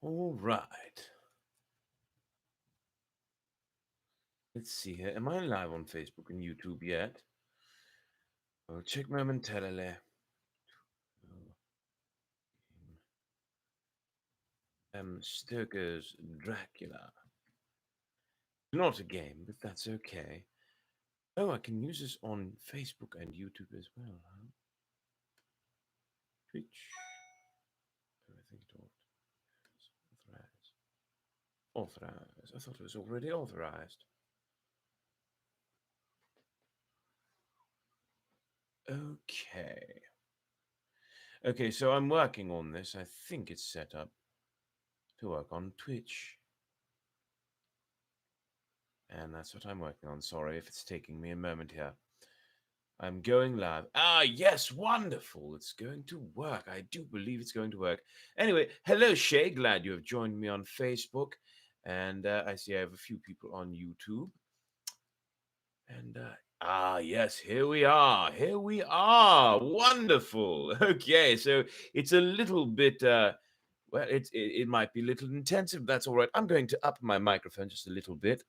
All right. Let's see here. Am I live on Facebook and YouTube yet? I'll check momentarily. Stoker's Dracula. Not a game, but that's okay. Oh, I can use this on Facebook and YouTube as well, huh? Twitch. Oh, I think it authorized. Authorized. I thought it was already authorized. Okay. Okay, so I'm working on this. I think it's set up to work on Twitch. And that's what I'm working on. Sorry if it's taking me a moment here. I'm going live. Ah, yes, wonderful. It's going to work. I do believe it's going to work. Anyway, hello, Shay. Glad you have joined me on Facebook. And I see I have a few people on YouTube. And yes, here we are. Here we are. Wonderful. Okay, so it's a little bit. Well, it might be a little intensive. That's all right. I'm going to up my microphone just a little bit,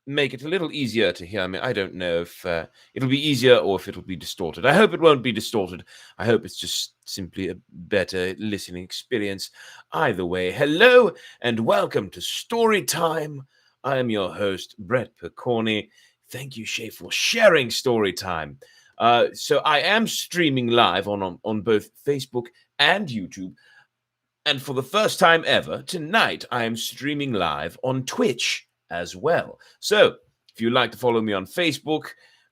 make it a little easier to hear me. I don't know if it'll be easier or if it'll be distorted. I hope it won't be distorted. I hope it's just simply a better listening experience. Either way, hello and welcome to Story Time. I am your host, Brett Picorni. Thank you, Shay, for sharing Story Time. So I am streaming live on both Facebook and YouTube. And for the first time ever, tonight I am streaming live on Twitch as well. So if you'd like to follow me on Facebook,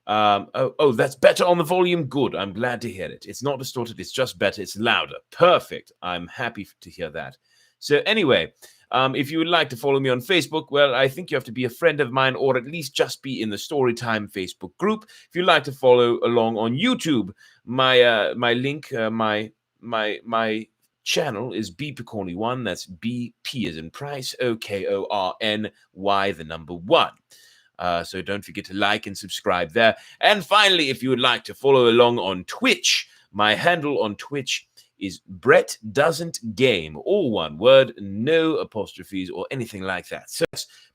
that's better on the volume. Good. I'm glad to hear it. It's not distorted. It's just better. It's louder. Perfect. I'm happy to hear that. So anyway, if you would like to follow me on Facebook, well, I think you have to be a friend of mine or at least just be in the Storytime Facebook group. If you'd like to follow along on YouTube, my link, my channel is bpicorny1. That's BP as in price, OKORNY, the number 1. So don't forget to like and subscribe there. And finally, if you would like to follow along on Twitch, my handle on Twitch is Brett Doesn't Game. All one word, no apostrophes or anything like that. So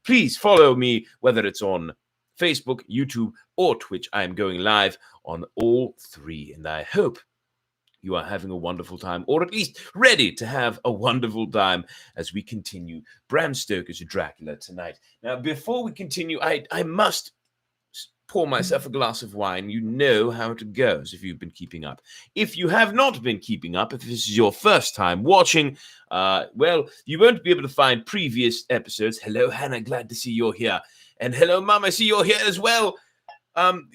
please follow me, whether it's on Facebook, YouTube, or Twitch. I am going live on all 3, and I hope you are having a wonderful time, or at least ready to have a wonderful time as we continue Bram Stoker's Dracula tonight. Now, before we continue, I must pour myself a glass of wine. You know how it goes if you've been keeping up. If you have not been keeping up, if this is your first time watching, well, you won't be able to find previous episodes. Hello, Hannah, glad to see you're here. And hello, Mum, I see you're here as well.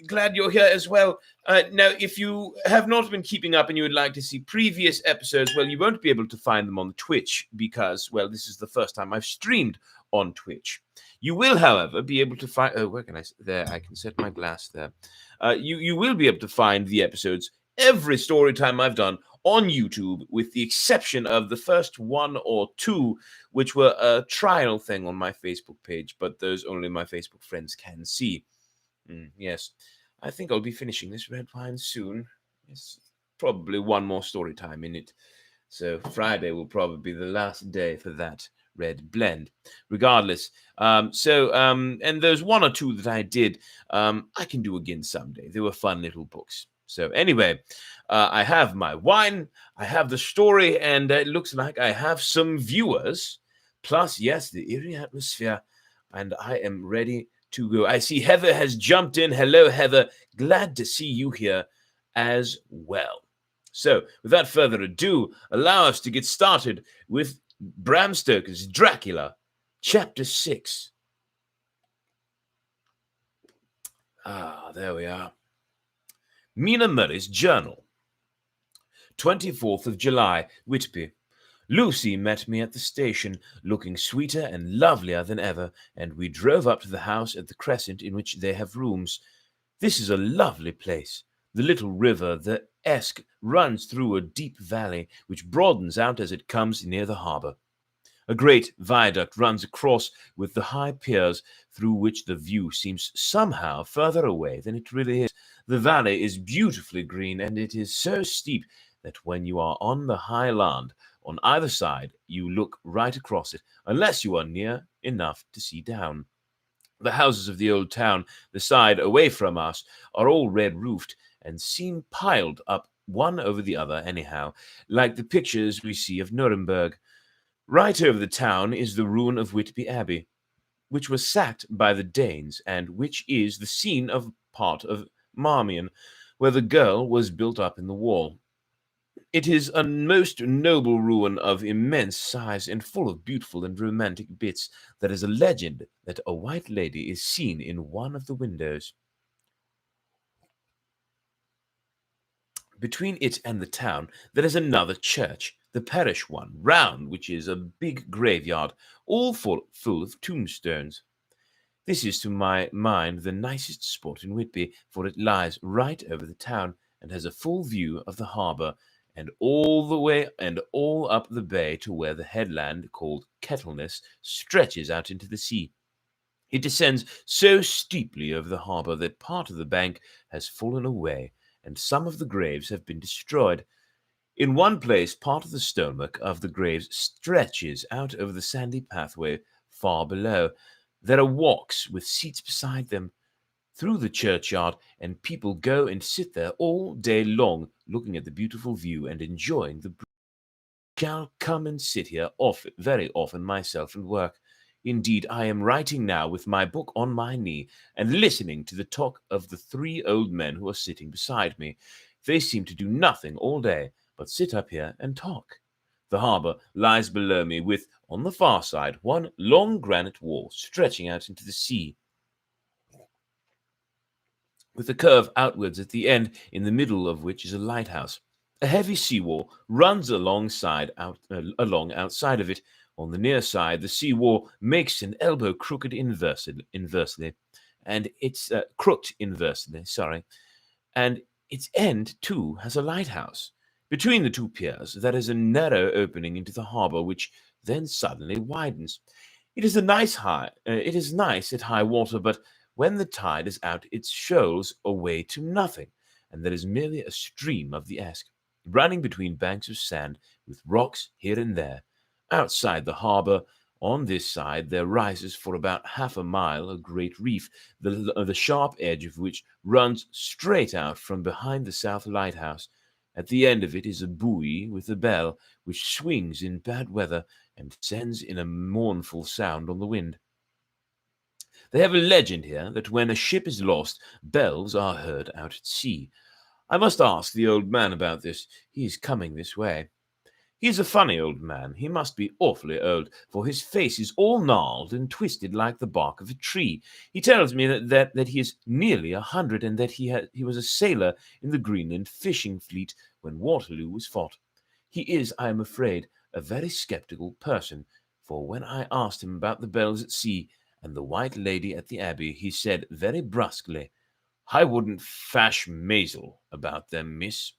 Glad you're here as well. Now, if you have not been keeping up and you would like to see previous episodes, well, you won't be able to find them on Twitch because, well, this is the first time I've streamed on Twitch. You will, however, be able to find... Oh, where can I... There, I can set my glass there. You will be able to find the episodes every story time I've done on YouTube, with the exception of the first 1 or 2, which were a trial thing on my Facebook page, but those only my Facebook friends can see. Yes, I think I'll be finishing this red wine soon. Yes, probably one more story time in it. So Friday will probably be the last day for that red blend. Regardless, and those 1 or 2 that I did, I can do again someday. They were fun little books. So anyway, I have my wine, I have the story, and it looks like I have some viewers. Plus, yes, the eerie atmosphere, and I am ready to go. I see Heather has jumped in. Hello, Heather. Glad to see you here as well. So, without further ado, allow us to get started with Bram Stoker's Dracula, Chapter 6. There we are. Mina Murray's Journal. 24th of July, Whitby. Lucy met me at the station, looking sweeter and lovelier than ever, and we drove up to the house at the Crescent in which they have rooms. This is a lovely place. The little river, the Esk, runs through a deep valley, which broadens out as it comes near the harbour. A great viaduct runs across with the high piers, through which the view seems somehow further away than it really is. The valley is beautifully green, and it is so steep that when you are on the high land, On either side, you look right across it, unless you are near enough to see down. The houses of the old town, the side away from us, are all red-roofed and seem piled up one over the other anyhow, like the pictures we see of Nuremberg. Right over the town is the ruin of Whitby Abbey, which was sacked by the Danes, and which is the scene of part of Marmion, where the girl was built up in the wall. It is a most noble ruin of immense size and full of beautiful and romantic bits. There is a legend that a white lady is seen in one of the windows. Between it and the town, there is another church, the parish one, round which is a big graveyard, all full of tombstones. This is to my mind the nicest spot in Whitby, for it lies right over the town and has a full view of the harbour and all the way and all up the bay to where the headland called Kettleness stretches out into the sea. It descends so steeply over the harbour that part of the bank has fallen away, and some of the graves have been destroyed. In one place, part of the stonework of the graves stretches out over the sandy pathway far below. There are walks with seats beside them through the churchyard, and people go and sit there all day long, looking at the beautiful view and enjoying the breeze. Shall come and sit here very often myself and work. Indeed, I am writing now with my book on my knee and listening to the talk of the three old men who are sitting beside me. They seem to do nothing all day but sit up here and talk. The harbour lies below me with, on the far side, one long granite wall stretching out into the sea, with a curve outwards at the end, in the middle of which is a lighthouse. A heavy seawall runs along outside of it. On the near side, the seawall makes an elbow crooked inversely, and it's crooked inversely, sorry, and its end too has a lighthouse. Between the two piers, there is a narrow opening into the harbour, which then suddenly widens. It is nice at high water, but when the tide is out, it shoals away to nothing, and there is merely a stream of the Esk, running between banks of sand, with rocks here and there. Outside the harbour, on this side, there rises for about half a mile a great reef, the sharp edge of which runs straight out from behind the south lighthouse. At the end of it is a buoy with a bell, which swings in bad weather and sends in a mournful sound on the wind. They have a legend here that when a ship is lost, bells are heard out at sea. I must ask the old man about this. He is coming this way. He is a funny old man. He must be awfully old, for his face is all gnarled and twisted like the bark of a tree. He tells me that he is nearly 100, and that he was a sailor in the Greenland fishing fleet when Waterloo was fought. He is, I am afraid, a very sceptical person, for when I asked him about the bells at sea and the white lady at the abbey, he said very brusquely, "I wouldn't fash mazel about them, miss.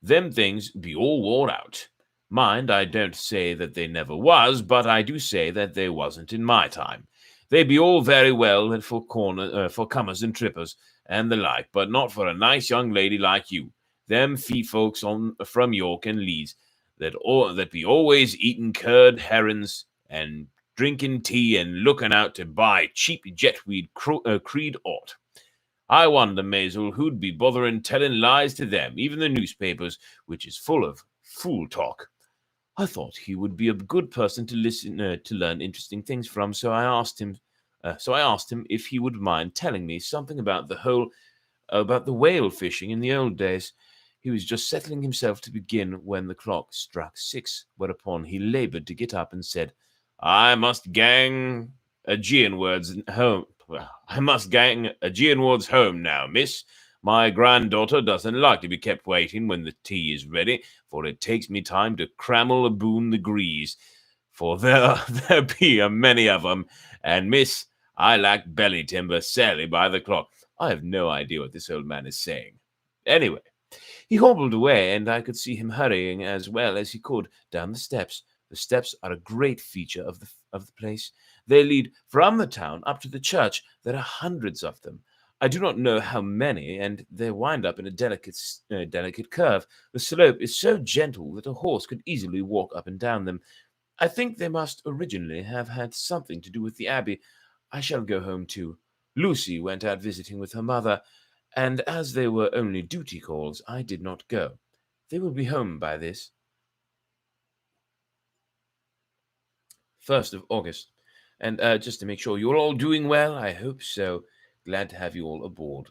Them things be all wore out. Mind, I don't say that they never was, but I do say that they wasn't in my time. They be all very well for comers and trippers and the like, but not for a nice young lady like you. Them fee folks from York and Leeds that be always eating curd herrings and drinking tea and looking out to buy cheap jetweed creed ought. I wonder, Maisel, who'd be bothering telling lies to them, even the newspapers, which is full of fool talk." I thought he would be a good person to listen to learn interesting things from, so I asked him. If he would mind telling me something about the whale fishing in the old days. He was just settling himself to begin when the clock struck 6, whereupon he laboured to get up and said, "I must gang a Gianwards home. Well, I must gang a Gianwards home now, miss. My granddaughter doesn't like to be kept waiting when the tea is ready, for it takes me time to crammel aboon the grease, for there be a many of 'em, and miss, I lack belly timber sadly by the clock." I have no idea what this old man is saying. Anyway, he hobbled away, and I could see him hurrying as well as he could down the steps. The steps are a great feature of the place. They lead from the town up to the church. There are hundreds of them. I do not know how many, and they wind up in a delicate curve. The slope is so gentle that a horse could easily walk up and down them. I think they must originally have had something to do with the abbey. I shall go home too. Lucy went out visiting with her mother, and as they were only duty calls, I did not go. They will be home by this 1st of August. And just to make sure you're all doing well, I hope so. Glad to have you all aboard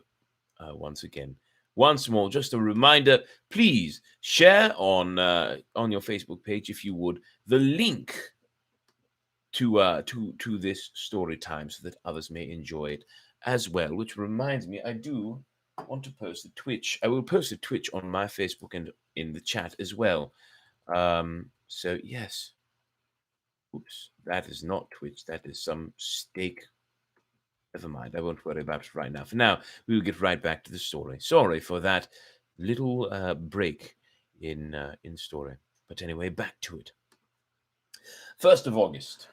once again. Once more, just a reminder: please share on your Facebook page, if you would, the link to this story time, so that others may enjoy it as well. Which reminds me, I do want to post a Twitch. I will post a Twitch on my Facebook and in the chat as well. So yes. Oops, that is not Twitch. That is some steak. Never mind. I won't worry about it right now. For now, we will get right back to the story. Sorry for that little break in story. But anyway, back to it. 1st of August.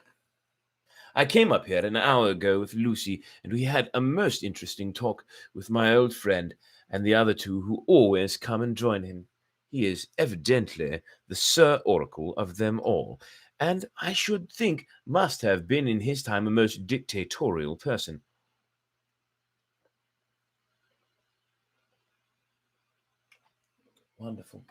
I came up here an hour ago with Lucy, and we had a most interesting talk with my old friend and the other two who always come and join him. He is evidently the Sir Oracle of them all, and I should think must have been in his time a most dictatorial person. Wonderful.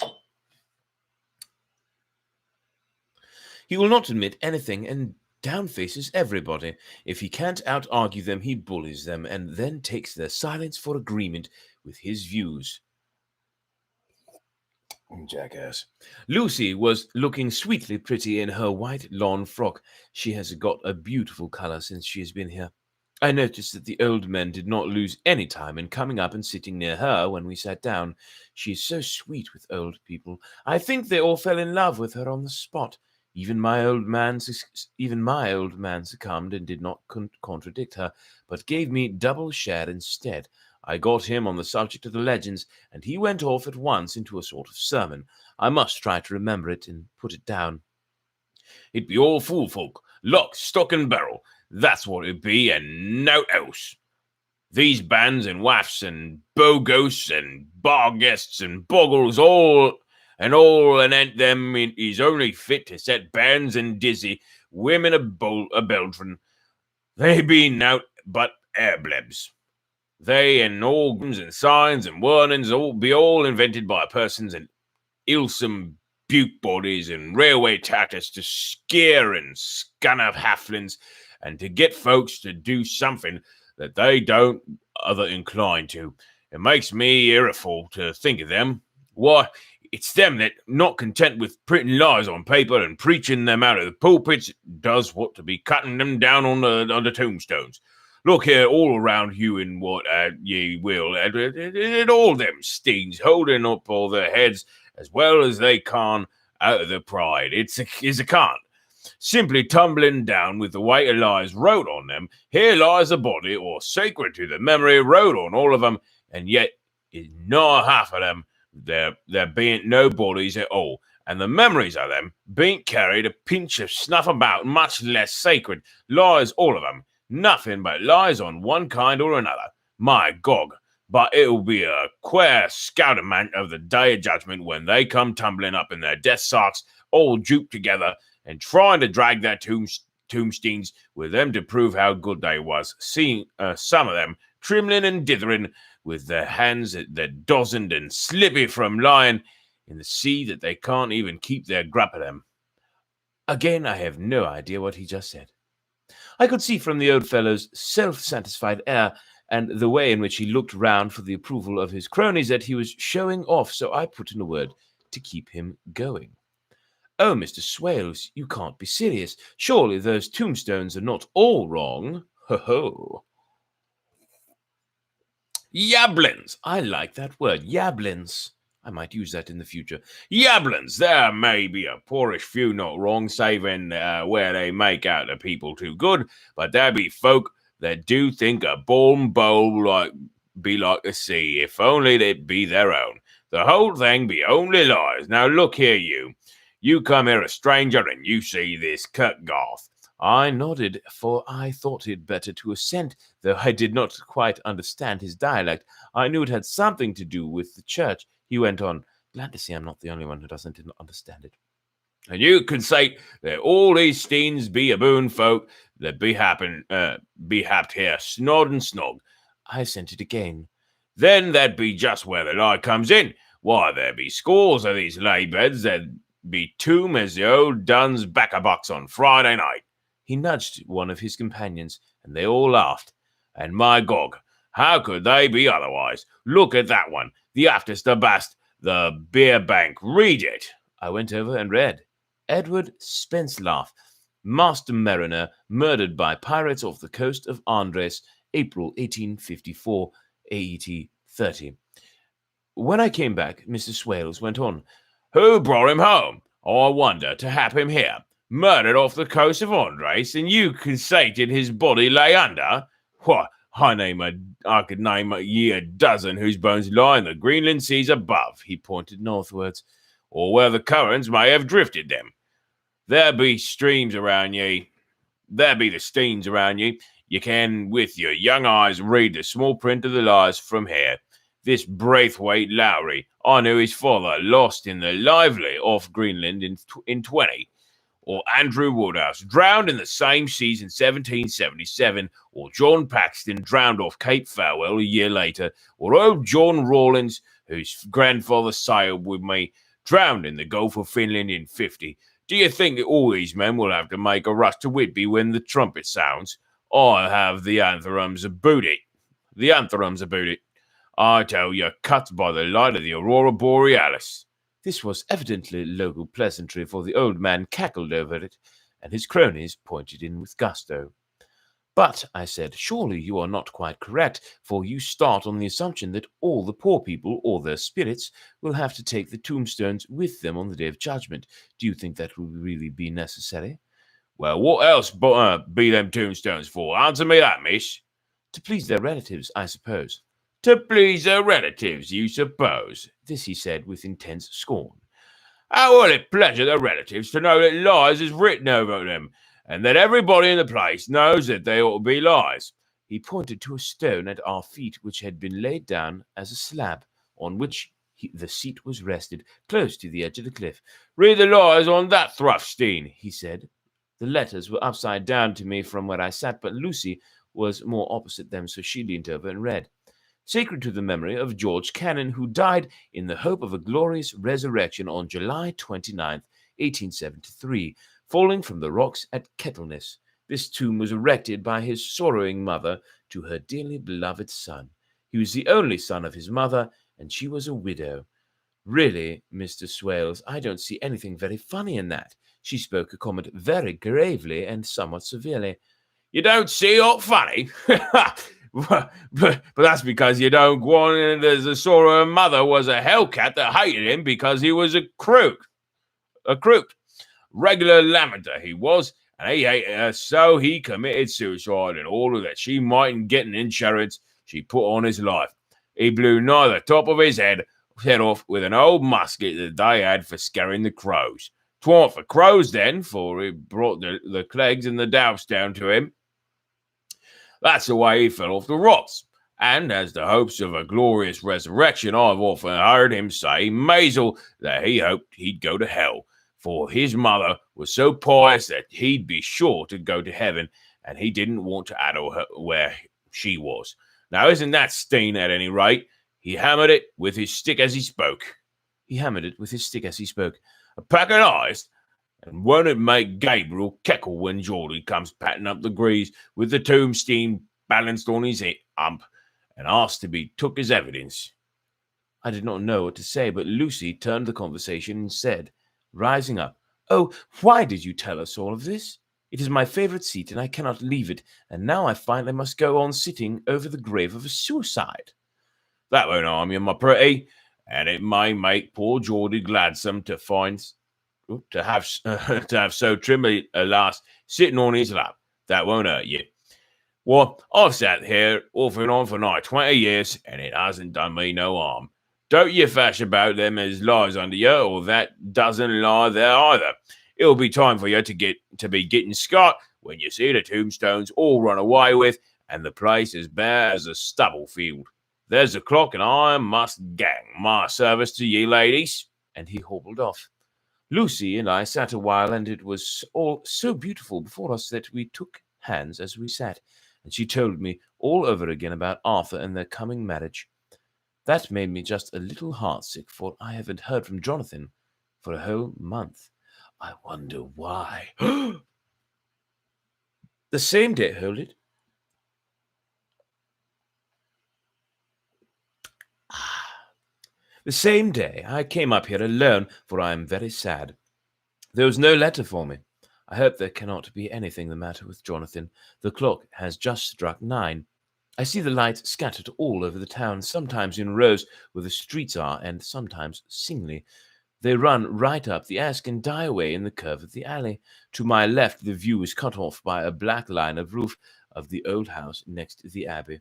He will not admit anything and downfaces everybody. If he can't out-argue them, he bullies them and then takes their silence for agreement with his views. Jackass. Lucy was looking sweetly pretty in her white lawn frock. She has got a beautiful color since she has been here. I noticed that the old men did not lose any time in coming up and sitting near her when we sat down. She is so sweet with old people. I think they all fell in love with her on the spot. Even my old man succumbed and did not contradict her, but gave me double share instead. I got him on the subject of the legends, and he went off at once into a sort of sermon. I must try to remember it and put it down. It be all fool folk, lock, stock, and barrel. That's what it be, and no else. These bands and waffs and boghosts and bar guests and boggles all anent them is only fit to set bands and dizzy women a beltrin. They be nowt but airblebs. They and all and signs and warnings all invented by persons and ilsome buke bodies and railway tactics to scare and scun of halflings and to get folks to do something that they don't other inclined to. It makes me irritable to think of them. Why, it's them that, not content with printing lies on paper and preaching them out of the pulpits, does what to be cutting them down on the tombstones. Look here, all around you in what ye will, and all them steens holding up all their heads as well as they can out of their pride. It's a can't. Simply tumbling down with the weight of lies wrote on them. Here lies a body, or sacred to the memory, wrote on all of them, and yet is not half of them. There bean't no bodies at all, and the memories of them bean't carried a pinch of snuff about, much less sacred. Lies, all of them. Nothing but lies on one kind or another. My gog, but it'll be a queer scouterment of the day of judgment when they come tumbling up in their death socks, all duped together, and trying to drag their tombstones with them to prove how good they was, seeing some of them trimling and dithering with their hands that dozened and slippy from lying in the sea that they can't even keep their grip of them. Again, I have no idea what he just said. I could see from the old fellow's self-satisfied air and the way in which he looked round for the approval of his cronies that he was showing off, so I put in a word to keep him going. Oh, Mr. Swales, you can't be serious. Surely those tombstones are not all wrong. Ho-ho. Yablins. I like that word, yablins. I might use that in the future. Yablins. There may be a poorish few not wrong, saving where they make out the people too good, but there be folk that do think a born bowl be like the sea, if only they'd be their own. The whole thing be only lies. Now look here, you. You come here a stranger and you see this Kirkgarth. I nodded, for I thought it better to assent, though I did not quite understand his dialect. I knew it had something to do with the church. He went on, glad to see I'm not the only one who doesn't understand it. And you can say that all these steens be a boon folk that be happed here, snod and snog. I assented again. Then that be just where the lie comes in. Why, there be scores of these lay beds that be tomb as the old Dun's back-a-box on Friday night. He nudged one of his companions, and they all laughed. And my gog, how could they be otherwise? Look at that one, the aftest the bast, the beer bank. Read it. I went over and read. Edward Spenslaugh, master mariner, murdered by pirates off the coast of Andres, April 1854, AET 30. When I came back, Mr. Swales went on. Who brought him home? I wonder to have him here. Murdered off the coast of Andres, and you conceited his body lay under? What, I could name ye a dozen whose bones lie in the Greenland seas above, he pointed northwards, or where the currents may have drifted them. There be streams around ye. There be the steens around ye. You can, with your young eyes, read the small print of the lies from here. This Braithwaite Lowry, I knew his father lost in the Lively off Greenland in 20. Or Andrew Woodhouse, drowned in the same seas in 1777, or John Paxton, drowned off Cape Farewell a year later, or old John Rawlins, whose grandfather sailed with me, drowned in the Gulf of Finland in 50. Do you think that all these men will have to make a rush to Whitby when the trumpet sounds? I have the anthems about it. The anthems about it. I tell you, cut by the light of the aurora borealis. This was evidently local pleasantry, for the old man cackled over it, and his cronies pointed in with gusto. But, I said, surely you are not quite correct, for you start on the assumption that all the poor people, or their spirits, will have to take the tombstones with them on the Day of Judgment. Do you think that will really be necessary? Well, what else be them tombstones for? Answer me that, miss. To please their relatives, I suppose. To please their relatives, you suppose? This he said with intense scorn. How will it pleasure their relatives to know that lies is written over them, and that everybody in the place knows that they ought to be lies? He pointed to a stone at our feet which had been laid down as a slab, on which the seat was rested, close to the edge of the cliff. Read the lies on that Thruffstein, he said. The letters were upside down to me from where I sat, but Lucy was more opposite them, so she leaned over and read. Sacred to the memory of George Cannon, who died in the hope of a glorious resurrection on July 29th, 1873, falling from the rocks at Kettleness. This tomb was erected by his sorrowing mother to her dearly beloved son. He was the only son of his mother, and she was a widow. Really, Mr. Swales, I don't see anything very funny in that. She spoke a comment very gravely and somewhat severely. You don't see aught funny? But that's because you don't go on and there's a sort of mother was a hellcat that hated him because he was a crook. Regular lamenter he was, and he hated her so he committed suicide in order that she mightn't get an insurance she put on his life. He blew nigh the top of his head off with an old musket that they had for scaring the crows. 'Twarn't for crows then, for it brought the Cleggs and the Doubts down to him. That's the way he fell off the rocks. And as the hopes of a glorious resurrection, I've often heard him say, Maisel, that he hoped he'd go to hell, for his mother was so pious that he'd be sure to go to heaven, and he didn't want to addle her where she was. Now, isn't that Steen at any rate? He hammered it with his stick as he spoke. A pack of eyes. And won't it make Gabriel keckle when Geordie comes patting up the grease with the tombstone balanced on his hump and asked to be took as evidence? I did not know what to say, but Lucy turned the conversation and said, rising up, Oh, why did you tell us all of this? It is my favourite seat, and I cannot leave it, and now I find I must go on sitting over the grave of a suicide. That won't harm you, my pretty, and it may make poor Geordie gladsome to find... to have so trim a lass sitting on his lap. That won't hurt you. Well, I've sat here off and on for nigh 20 years, and it hasn't done me no harm. Don't you fash about them as lies under you, or that doesn't lie there either. It'll be time for you to be getting scarred when you see the tombstones all run away with, and the place as bare as a stubble field. There's the clock, and I must gang my service to ye ladies. And he hobbled off. Lucy and I sat a while, and it was all so beautiful before us that we took hands as we sat, and she told me all over again about Arthur and their coming marriage. That made me just a little heartsick, for I haven't heard from Jonathan for a whole month. I wonder why. The same day, hold it. The same day I came up here alone, for I am very sad. There was no letter for me. I hope there cannot be anything the matter with Jonathan. The clock has just struck 9. I see the lights scattered all over the town, sometimes in rows where the streets are, and sometimes singly. They run right up the Esk and die away in the curve of the alley. To my left, the view is cut off by a black line of roof of the old house next to the abbey.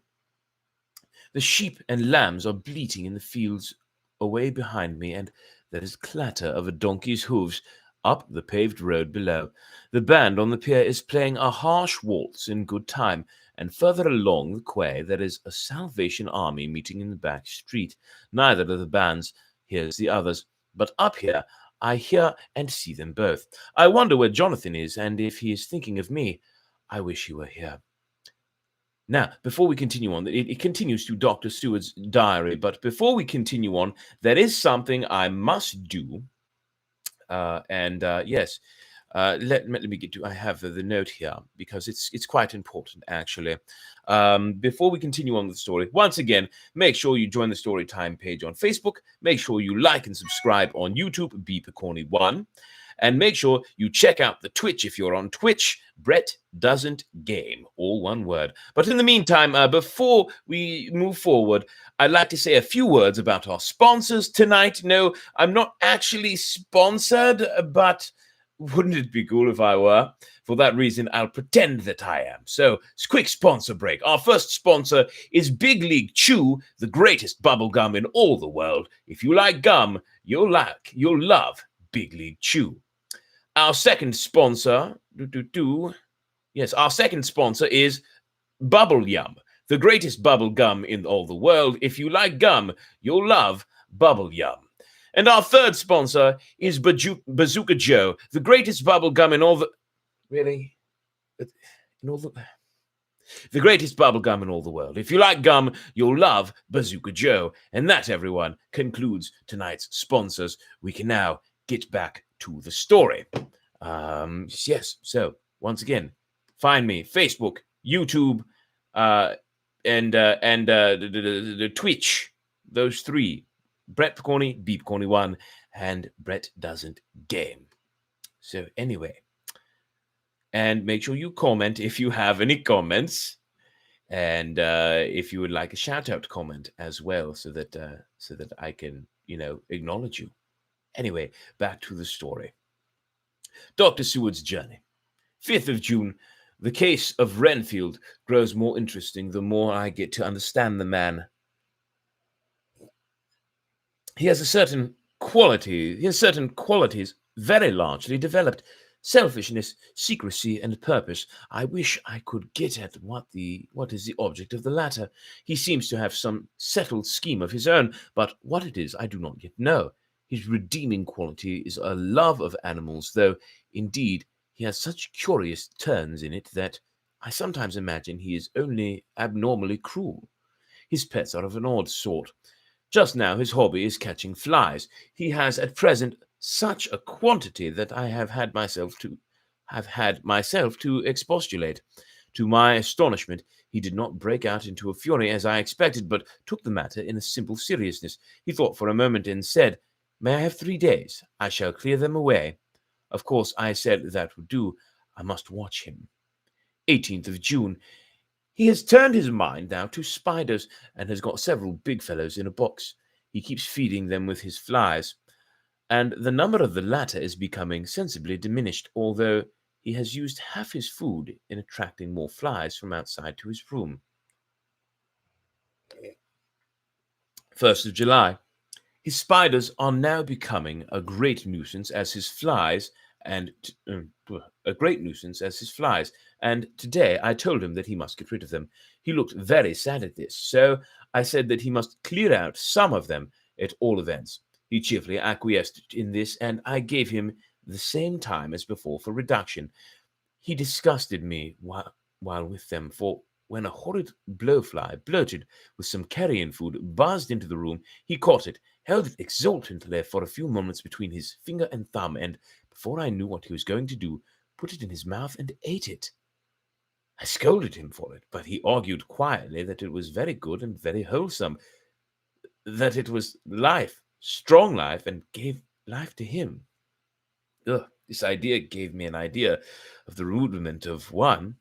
The sheep and lambs are bleating in the fields away behind me, and there is clatter of a donkey's hoofs up the paved road below. The band on the pier is playing a harsh waltz in good time, and further along the quay there is a Salvation Army meeting in the back street. Neither of the bands hears the others, but up here I hear and see them both. I wonder where Jonathan is, and if he is thinking of me. I wish he were here. Now, before we continue on, it continues to Dr. Seward's diary, but before we continue on, there is something I must do. Yes, let me get to. I have the note here because it's quite important actually. Before we continue on with the story, once again, make sure you join the Storytime page on Facebook. Make sure you like and subscribe on YouTube, BPcorny1, and make sure you check out the Twitch if you're on Twitch. Brett Doesn't Game, all one word. But in the meantime, before we move forward, I'd like to say a few words about our sponsors tonight. No, I'm not actually sponsored, but wouldn't it be cool if I were? For that reason, I'll pretend that I am. So, quick sponsor break. Our first sponsor is Big League Chew, the greatest bubble gum in all the world. If you like gum, you'll love Big League Chew. Our second sponsor, our second sponsor is Bubble Yum, the greatest bubble gum in all the world. If you like gum, you'll love Bubble Yum. And our third sponsor is Bazooka Joe, the greatest bubble gum in all the... Really? In all the greatest bubble gum in all the world. If you like gum, you'll love Bazooka Joe. And that, everyone, concludes tonight's sponsors. We can now get back to the story. Yes, so once again, find me Facebook, YouTube, and the Twitch. Those three: Brett Picorni, Beep Corny 1, and Brett Doesn't Game. So anyway, and make sure you comment if you have any comments, and if you would like a shout out comment as well, so that I can acknowledge you. Anyway, back to the story. Dr. Seward's journey. 5th of June. The case of Renfield grows more interesting the more I get to understand the man. He has certain qualities very largely developed. Selfishness, secrecy, and purpose. I wish I could get at what is the object of the latter. He seems to have some settled scheme of his own, but what it is I do not yet know. His redeeming quality is a love of animals, though, indeed, he has such curious turns in it that I sometimes imagine he is only abnormally cruel. His pets are of an odd sort. Just now his hobby is catching flies. He has at present such a quantity that I have had myself to expostulate. To my astonishment, he did not break out into a fury as I expected, but took the matter in a simple seriousness. He thought for a moment and said, "May I have 3 days? I shall clear them away." Of course, I said that would do. I must watch him. 18th of June. He has turned his mind now to spiders and has got several big fellows in a box. He keeps feeding them with his flies, and the number of the latter is becoming sensibly diminished, although he has used half his food in attracting more flies from outside to his room. 1st of July. His spiders are now becoming a great nuisance as his flies, and and today I told him that he must get rid of them. He looked very sad at this, so I said that he must clear out some of them at all events. He cheerfully acquiesced in this, and I gave him the same time as before for reduction. He disgusted me while with them, for when a horrid blowfly, bloated with some carrion food, buzzed into the room, he caught it, held it exultantly for a few moments between his finger and thumb, and, before I knew what he was going to do, put it in his mouth and ate it. I scolded him for it, but he argued quietly that it was very good and very wholesome, that it was life, strong life, and gave life to him. Ugh, this idea gave me an idea of the rudiment of one.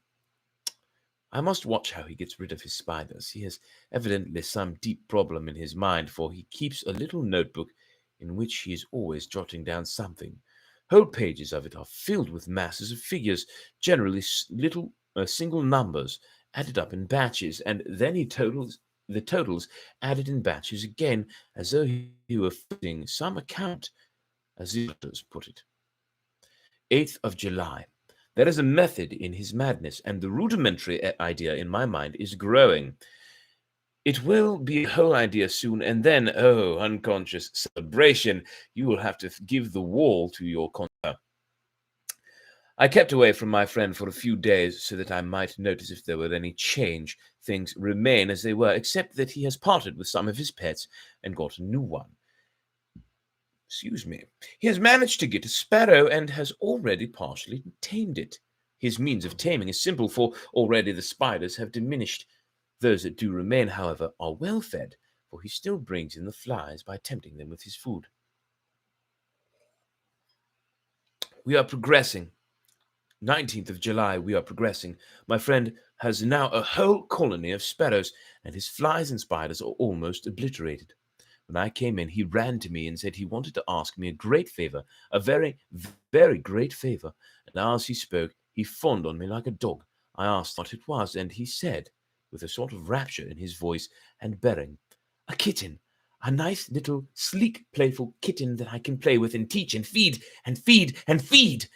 I must watch how he gets rid of his spiders. He has evidently some deep problem in his mind, for he keeps a little notebook in which he is always jotting down something. Whole pages of it are filled with masses of figures, generally little single numbers, added up in batches, and then he totals the totals added in batches again, as though he were footing some account, as the authors put it. 8th of July. There is a method in his madness, and the rudimentary idea in my mind is growing. It will be a whole idea soon, and then, oh, unconscious celebration, you will have to give the wall to your concert. I kept away from my friend for a few days so that I might notice if there were any change. Things remain as they were, except that he has parted with some of his pets and got a new one. Excuse me. He has managed to get a sparrow and has already partially tamed it. His means of taming is simple, for already the spiders have diminished. Those that do remain, however, are well fed, for he still brings in the flies by tempting them with his food. We are progressing. 19th of July, we are progressing. My friend has now a whole colony of sparrows, and his flies and spiders are almost obliterated. When I came in, he ran to me and said he wanted to ask me a great favor, a very, very great favor. And as he spoke, he fawned on me like a dog. I asked what it was, and he said, with a sort of rapture in his voice and bearing, "A kitten, a nice little, sleek, playful kitten that I can play with and teach and feed and feed and feed."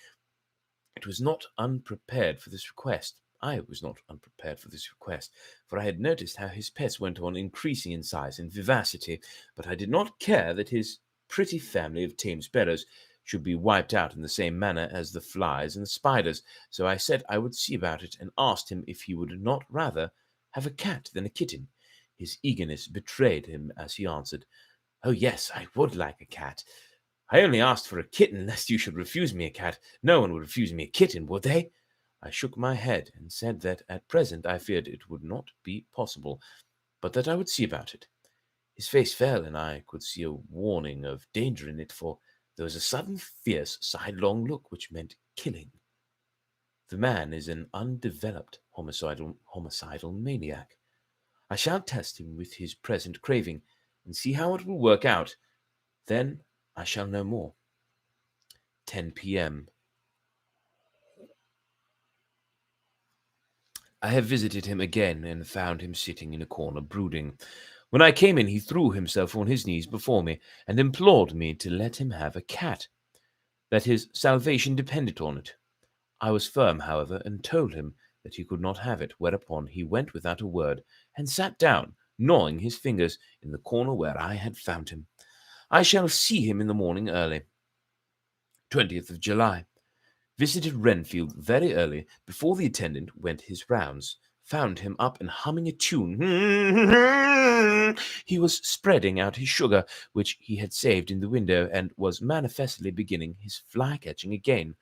It was not unprepared for this request. I was not unprepared for this request, for I had noticed how his pets went on increasing in size and vivacity, but I did not care that his pretty family of tame sparrows should be wiped out in the same manner as the flies and the spiders, so I said I would see about it and asked him if he would not rather have a cat than a kitten. His eagerness betrayed him as he answered, "Oh, yes, I would like a cat. I only asked for a kitten lest you should refuse me a cat. No one would refuse me a kitten, would they?" I shook my head and said that at present I feared it would not be possible, but that I would see about it. His face fell, and I could see a warning of danger in it, for there was a sudden fierce sidelong look which meant killing. The man is an undeveloped homicidal maniac. I shall test him with his present craving and see how it will work out. Then I shall know more. 10 p.m. I have visited him again and found him sitting in a corner brooding. When I came in, he threw himself on his knees before me and implored me to let him have a cat, that his salvation depended on it. I was firm, however, and told him that he could not have it, whereupon he went without a word and sat down, gnawing his fingers in the corner where I had found him. I shall see him in the morning early. 20th of July. Visited Renfield very early, before the attendant went his rounds. Found him up and humming a tune. He was spreading out his sugar, which he had saved in the window, and was manifestly beginning his fly-catching again,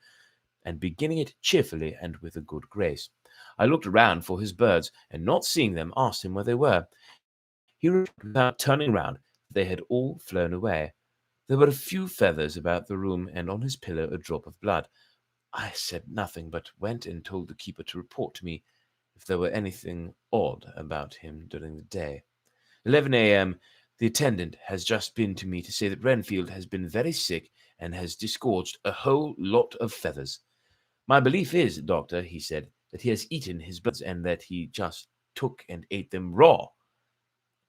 and beginning it cheerfully and with a good grace. I looked around for his birds, and not seeing them, asked him where they were. He replied without turning round, they had all flown away. There were a few feathers about the room, and on his pillow a drop of blood. I said nothing, but went and told the keeper to report to me if there were anything odd about him during the day. 11 a.m. The attendant has just been to me to say that Renfield has been very sick and has disgorged a whole lot of feathers. My belief is, doctor, he said, that he has eaten his birds and that he just took and ate them raw.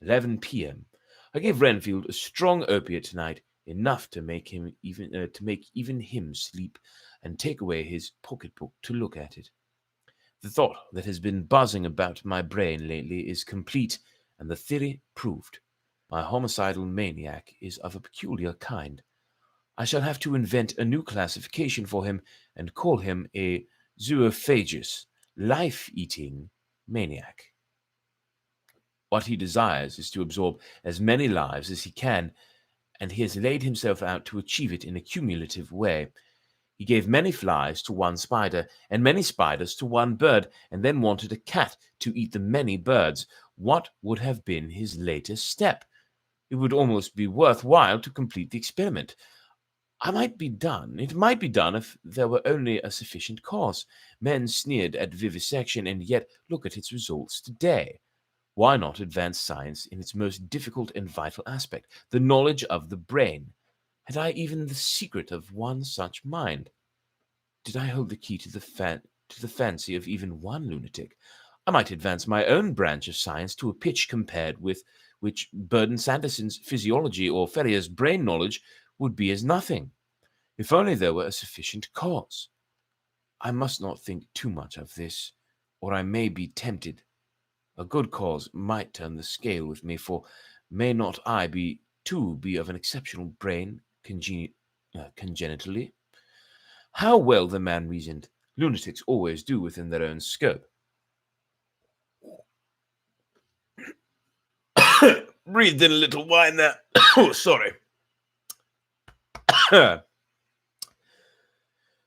11 p.m. I gave Renfield a strong opiate tonight, enough to make even him sleep, and take away his pocketbook to look at it. The thought that has been buzzing about my brain lately is complete, and the theory proved. My homicidal maniac is of a peculiar kind. I shall have to invent a new classification for him and call him a zoophagous, life-eating maniac. What he desires is to absorb as many lives as he can, and he has laid himself out to achieve it in a cumulative way. He gave many flies to one spider, and many spiders to one bird, and then wanted a cat to eat the many birds. What would have been his latest step? It would almost be worthwhile to complete the experiment. It might be done if there were only a sufficient cause. Men sneered at vivisection, and yet look at its results today. Why not advance science in its most difficult and vital aspect, the knowledge of the brain? Had I even the secret of one such mind? Did I hold the key to the fancy of even one lunatic? I might advance my own branch of science to a pitch compared with which Burden Sanderson's physiology or Ferrier's brain knowledge would be as nothing, if only there were a sufficient cause. I must not think too much of this, or I may be tempted. A good cause might turn the scale with me, for may not I be of an exceptional brain congenitally? How well the man reasoned! Lunatics always do within their own scope. Breathed in a little wine there. Oh, sorry.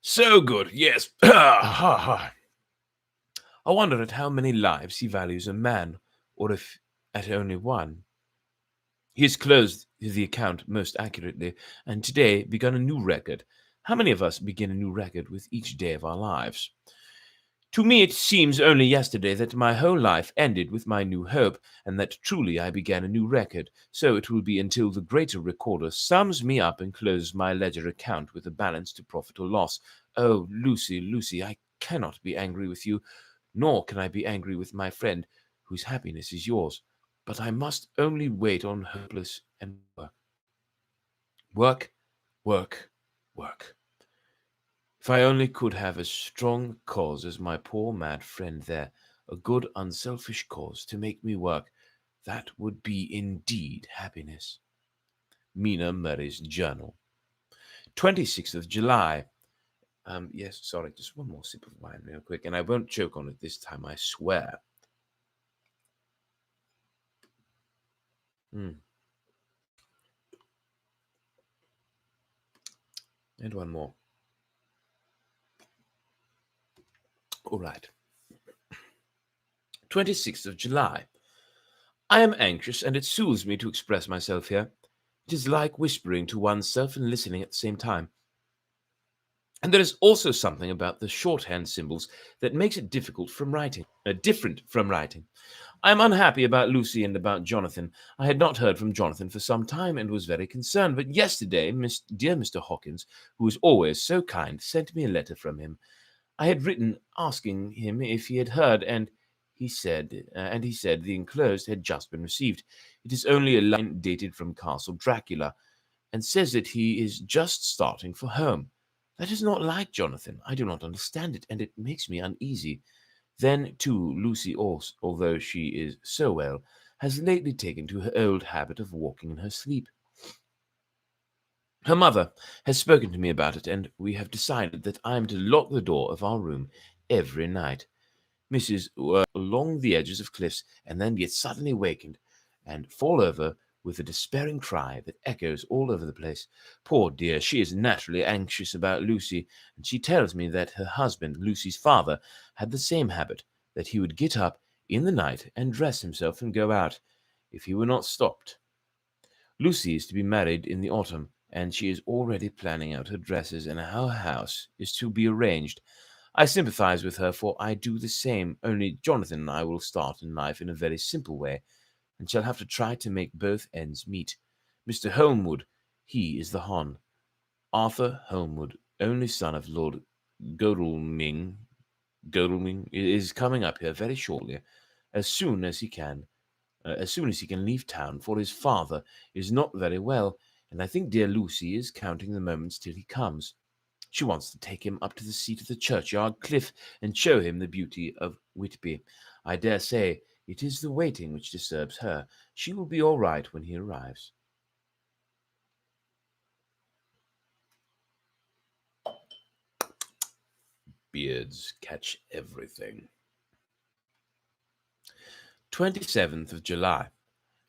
So good, yes. I wonder at how many lives he values a man, or if at only one. He has closed the account most accurately, and today begun a new record. How many of us begin a new record with each day of our lives? To me, it seems only yesterday that my whole life ended with my new hope, and that truly I began a new record. So it will be until the greater recorder sums me up and closes my ledger account with a balance to profit or loss. Oh, Lucy, Lucy, I cannot be angry with you, nor can I be angry with my friend, whose happiness is yours. But I must only wait on hopeless and work. Work, work, work. If I only could have as strong cause as my poor mad friend there, a good unselfish cause to make me work, that would be indeed happiness. Mina Murray's Journal. 26th of July. Yes, sorry, just one more sip of wine real quick, and I won't choke on it this time, I swear. And one more. All right. 26th of July. I am anxious, and it soothes me to express myself here. It is like whispering to oneself and listening at the same time. And there is also something about the shorthand symbols that makes it different from writing. I am unhappy about Lucy and about Jonathan. I had not heard from Jonathan for some time and was very concerned, but yesterday dear Mr. Hawkins, who is always so kind, sent me a letter from him. I had written asking him if he had heard, and he said the enclosed had just been received. It is only a line dated from Castle Dracula, and says that he is just starting for home. That is not like Jonathan. I do not understand it, and it makes me uneasy. Then, too, Lucy, although she is so well, has lately taken to her old habit of walking in her sleep. Her mother has spoken to me about it, and we have decided that I am to lock the door of our room every night. Mrs. Along the edges of cliffs, and then get suddenly wakened, and fall over with a despairing cry that echoes all over the place. Poor dear, she is naturally anxious about Lucy, and she tells me that her husband, Lucy's father, had the same habit, that he would get up in the night and dress himself and go out, if he were not stopped. Lucy is to be married in the autumn, and she is already planning out her dresses, and how her house is to be arranged. I sympathize with her, for I do the same, only Jonathan and I will start in life in a very simple way, and shall have to try to make both ends meet. Mr. Holmwood, he is the Hon. Arthur Holmwood, only son of Lord Godalming, is coming up here very shortly, as soon as he can leave town, for his father is not very well, and I think dear Lucy is counting the moments till he comes. She wants to take him up to the seat of the churchyard cliff and show him the beauty of Whitby. I dare say it is the waiting which disturbs her. She will be all right when he arrives. Beards catch everything. 27th of July.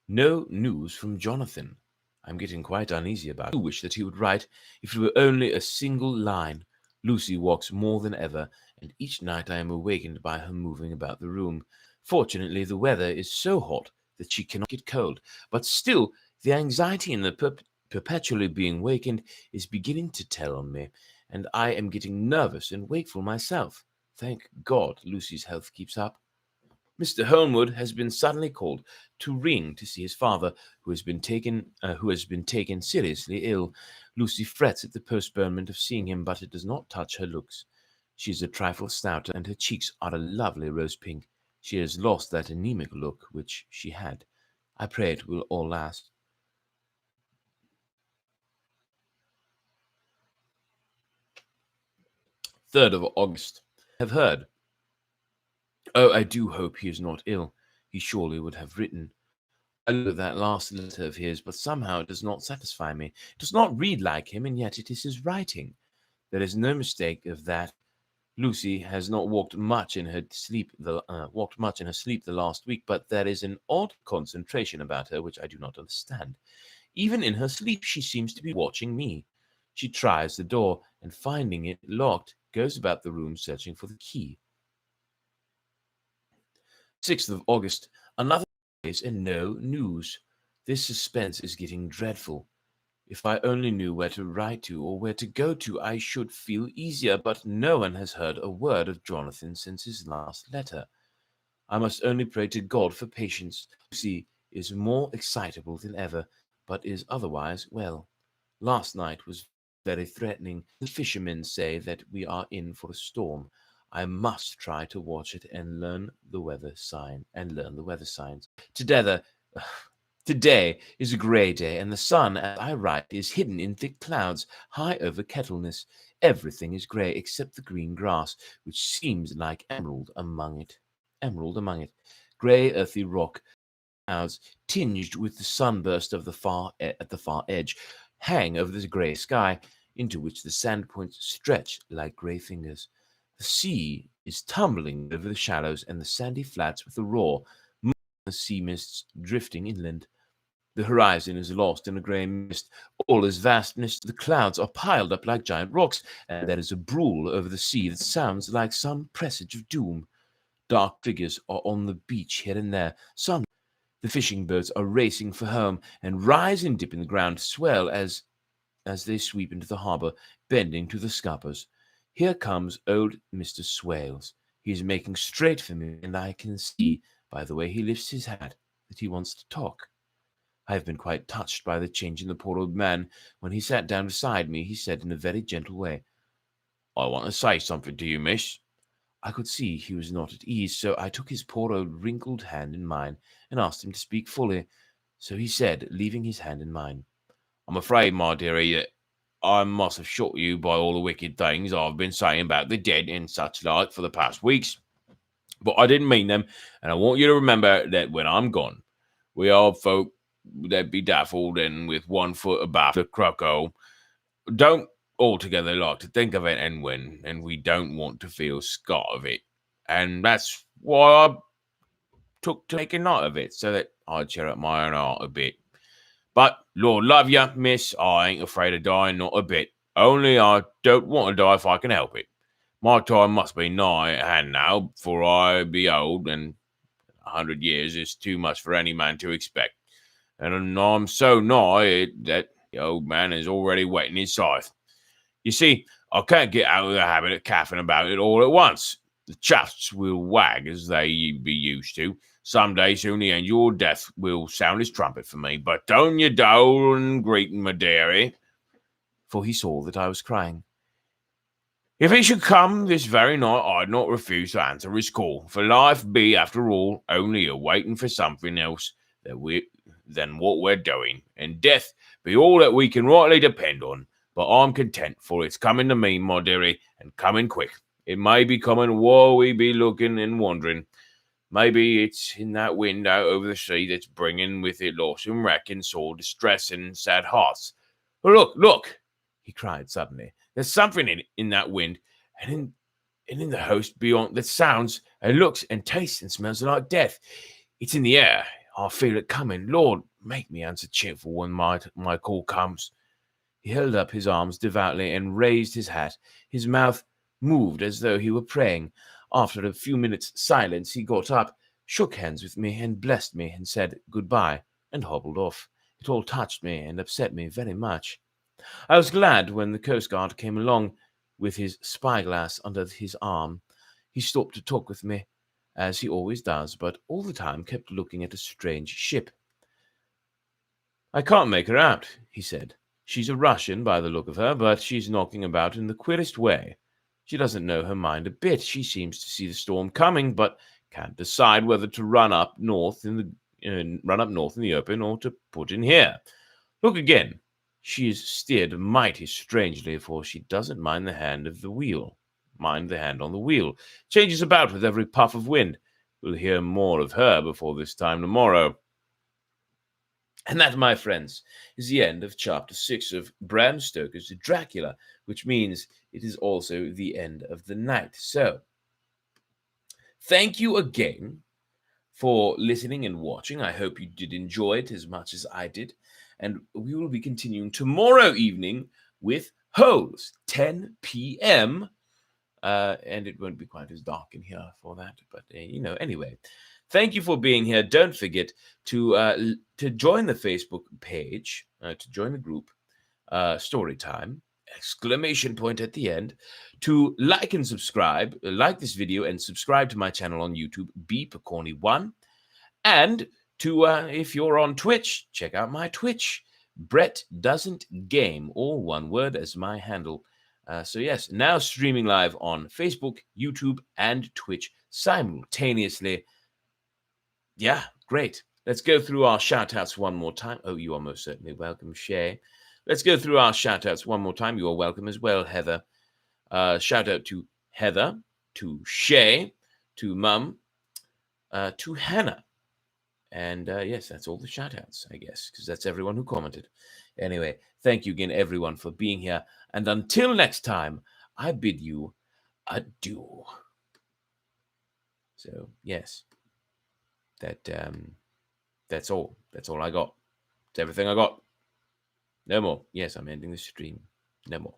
No news from Jonathan. I'm getting quite uneasy about it. I wish that he would write, if it were only a single line. Lucy walks more than ever, and each night I am awakened by her moving about the room. Fortunately, the weather is so hot that she cannot get cold, but still, the anxiety in the perpetually being wakened is beginning to tell on me, and I am getting nervous and wakeful myself. Thank God Lucy's health keeps up. Mr. Holmwood has been suddenly called to ring to see his father, who has been taken seriously ill. Lucy frets at the postponement of seeing him, but it does not touch her looks. She is a trifle stouter, and her cheeks are a lovely rose pink. She has lost that anemic look which she had. I pray it will all last. 3rd of August. Have heard. Oh, I do hope he is not ill. He surely would have written. I look at that last letter of his, but somehow it does not satisfy me. It does not read like him, and yet it is his writing. There is no mistake of that. Lucy has not walked much in her sleep the last week, but there is an odd concentration about her which I do not understand. Even in her sleep, she seems to be watching me. She tries the door, and finding it locked, goes about the room searching for the key. 6th of August. Another days and no news. This suspense is getting dreadful. If I only knew where to write to or where to go to, I should feel easier, but no one has heard a word of Jonathan since his last letter. I must only pray to God for patience. Lucy is more excitable than ever, but is otherwise well. Last night was very threatening. The fishermen say that we are in for a storm. I must try to watch it and learn the weather signs. Today is a grey day, and the sun, as I write, is hidden in thick clouds high over Kettleness. Everything is grey except the green grass, which seems like emerald among it. Grey earthy rock clouds, tinged with the sunburst of at the far edge, hang over the grey sky, into which the sand points stretch like grey fingers. The sea is tumbling over the shallows and the sandy flats with a roar, the sea mists drifting inland. The horizon is lost in a grey mist. All is vastness. The clouds are piled up like giant rocks, and there is a brawl over the sea that sounds like some presage of doom. Dark figures are on the beach here and there. The fishing boats are racing for home, and rise and dip in the ground, swell as they sweep into the harbour, bending to the scuppers. Here comes old Mr. Swales. He is making straight for me, and I can see, by the way he lifts his hat, that he wants to talk. I have been quite touched by the change in the poor old man. When he sat down beside me, he said in a very gentle way, "I want to say something to you, miss." I could see he was not at ease, so I took his poor old wrinkled hand in mine and asked him to speak fully. So he said, leaving his hand in mine, "I'm afraid, my dearie, that I must have shocked you by all the wicked things I've been saying about the dead and such like for the past weeks. But I didn't mean them, and I want you to remember that when I'm gone, we old folk that be daffled and with one foot above the croco don't altogether like to think of it and we don't want to feel scarred of it. And that's why I took to make a night of it, so that I'd cheer up my own heart a bit. But, Lord love you, miss, I ain't afraid of dying, not a bit. Only I don't want to die if I can help it. My time must be nigh at hand now, for I be old, and 100 years is too much for any man to expect. And I'm so nigh it that the old man is already whetting his scythe. You see, I can't get out of the habit of caffing about it all at once. The chaps will wag as they be used to. Some day soon the angel of death will sound his trumpet for me. But don't you dole and greeting, my dearie," for he saw that I was crying. "If he should come this very night, I'd not refuse to answer his call, for life be, after all, only a waiting for something else than what we're doing, and death be all that we can rightly depend on. but I'm content, for it's coming to me, my dearie, and coming quick. It may be coming while we be looking and wondering. Maybe it's in that wind out over the sea that's bringing with it loss and wreck and sore distress and sad hearts. Look, look, he cried suddenly. There's something in that wind, and in the host beyond that sounds and looks and tastes and smells like death. It's in the air. I feel it coming. Lord, make me answer cheerful when my call comes. He held up his arms devoutly and raised his hat. His mouth moved as though he were praying. After a few minutes' silence, he got up, shook hands with me, and blessed me, and said goodbye, and hobbled off. It all touched me and upset me very much. I was glad when the Coast Guard came along with his spyglass under his arm. He stopped to talk with me, as he always does, but all the time kept looking at a strange ship. I can't make her out, he said. She's a Russian by the look of her, but she's knocking about in the queerest way. She doesn't know her mind a bit. She seems to see the storm coming, but can't decide whether to run up north in the open or to put in here. Look again. She is steered mighty strangely, for she doesn't mind the hand on the wheel. Changes about with every puff of wind. We'll hear more of her before this time tomorrow. And that, my friends, is the end of chapter 6 of Bram Stoker's Dracula, which means it is also the end of the night. So, thank you again for listening and watching. I hope you did enjoy it as much as I did. And we will be continuing tomorrow evening with Holes, 10 p.m. And it won't be quite as dark in here for that. But, anyway, thank you for being here. Don't forget to join the Facebook page, to join the group, Storytime, exclamation point at the end, to like and subscribe, like this video and subscribe to my channel on YouTube, bpecorny1, and to, if you're on Twitch, check out my Twitch, Brett Doesn't Game, all one word as my handle. So yes, now streaming live on Facebook, YouTube, and Twitch simultaneously. Yeah, great. Let's go through our shout-outs one more time. Oh, you are most certainly welcome, Shay. Let's go through our shout-outs one more time. You are welcome as well, Heather. Shout-out to Heather, to Shay, to Mum, to Hannah. And yes, that's all the shout-outs, I guess, because that's everyone who commented. Anyway, thank you again, everyone, for being here. And until next time, I bid you adieu. So, yes, that's all. That's all I got. It's everything I got. No more. Yes, I'm ending the stream. No more.